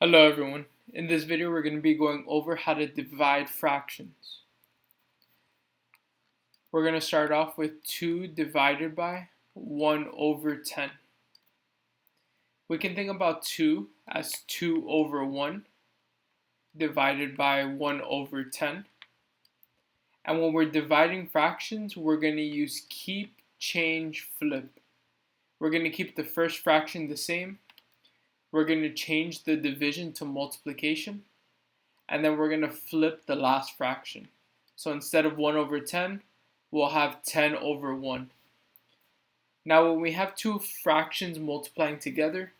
Hello everyone. In this video we're going to be going over how to divide fractions. We're going to start off with 2 divided by 1 over 10. We can think about 2 as 2 over 1 divided by 1 over 10. And when we're dividing fractions, we're going to use keep, change, flip. We're going to keep the first fraction the same. We're going to change the division to multiplication. And then we're going to flip the last fraction. So instead of 1 over 10, we'll have 10 over 1. Now when we have two fractions multiplying together,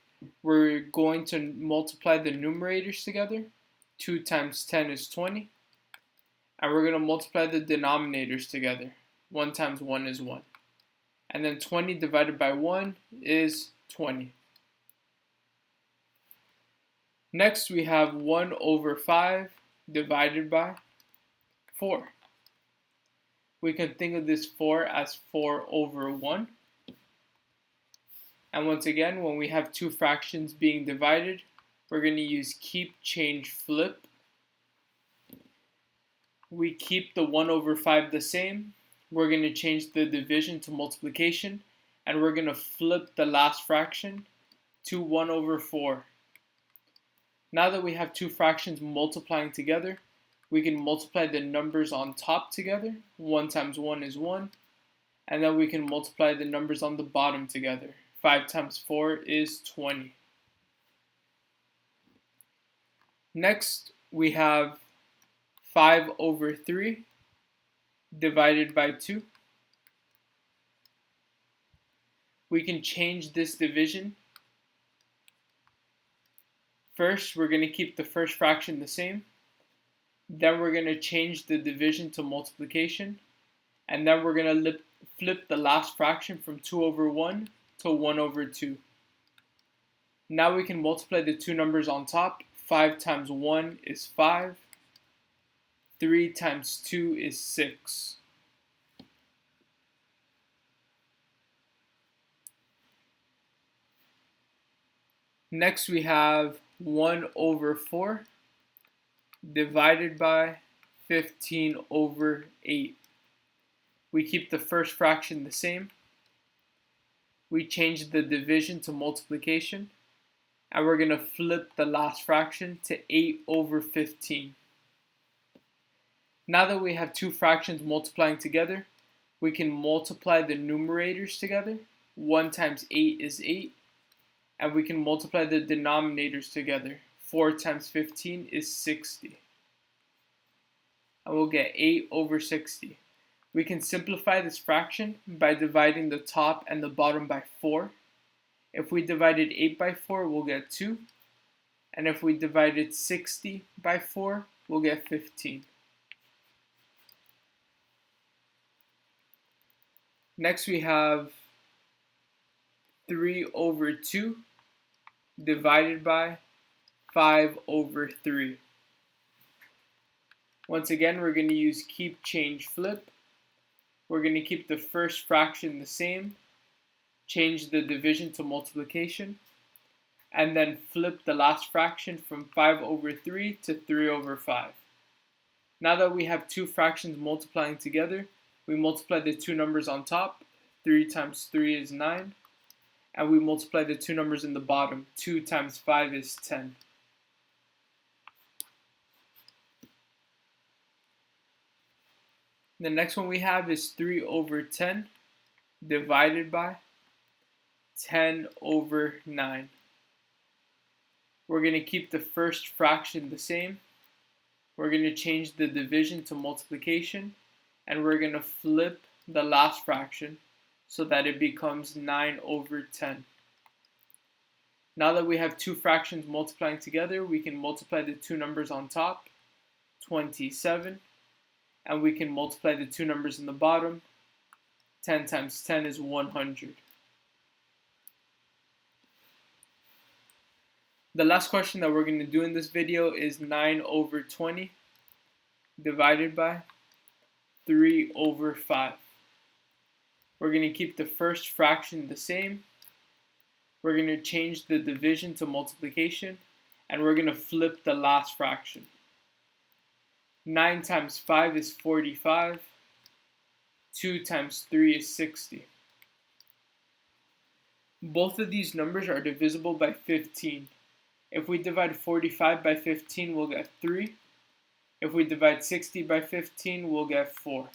we're going to multiply the numerators together. 2 times 10 is 20. And we're going to multiply the denominators together. 1 times 1 is 1. And then 20 divided by 1 is 20. Next we have 1 over 5 divided by 4. We can think of this 4 as 4 over 1. And once again, when we have two fractions being divided, we're going to use keep, change, flip. We keep the 1 over 5 the same. We're going to change the division to multiplication. And we're going to flip the last fraction to 1 over 4. Now that we have two fractions multiplying together, we can multiply the numbers on top together. 1 times 1 is 1. And then we can multiply the numbers on the bottom together. 5 times 4 is 20. Next, we have 5 over 3 divided by 2. We can change this division. First, we're going to keep the first fraction the same. Then we're going to change the division to multiplication. And then we're going to flip the last fraction from 2 over 1 to 1 over 2. Now we can multiply the two numbers on top. 5 times 1 is 5. 3 times 2 is 6. Next we have 1 over 4 divided by 15 over 8. We keep the first fraction the same. We change the division to multiplication. And we're going to flip the last fraction to 8 over 15. Now that we have two fractions multiplying together, we can multiply the numerators together. 1 times 8 is 8. And we can multiply the denominators together. 4 times 15 is 60. And we'll get 8 over 60. We can simplify this fraction by dividing the top and the bottom by 4. If we divided 8 by 4, we'll get 2. And if we divided 60 by 4, we'll get 15. Next we have 3 over 2 divided by 5 over 3. Once again, we're going to use keep, change, flip. We're going to keep the first fraction the same, change the division to multiplication, and then flip the last fraction from 5 over 3 to 3 over 5. Now that we have two fractions multiplying together, we multiply the two numbers on top. 3 times 3 is 9. And we multiply the two numbers in the bottom. 2 times 5 is 10. The next one we have is 3 over 10 divided by 10 over 9. We're going to keep the first fraction the same. We're going to change the division to multiplication. And we're going to flip the last fraction so that it becomes 9 over 10. Now that we have two fractions multiplying together, we can multiply the two numbers on top, 27, and we can multiply the two numbers in the bottom. 10 times 10 is 100. The last question that we're going to do in this video is 9 over 20 divided by 3 over 5. We're going to keep the first fraction the same. We're going to change the division to multiplication. and we're going to flip the last fraction. 9 times 5 is 45. 2 times 3 is 60. Both of these numbers are divisible by 15. If we divide 45 by 15, we'll get 3. If we divide 60 by 15, we'll get 4.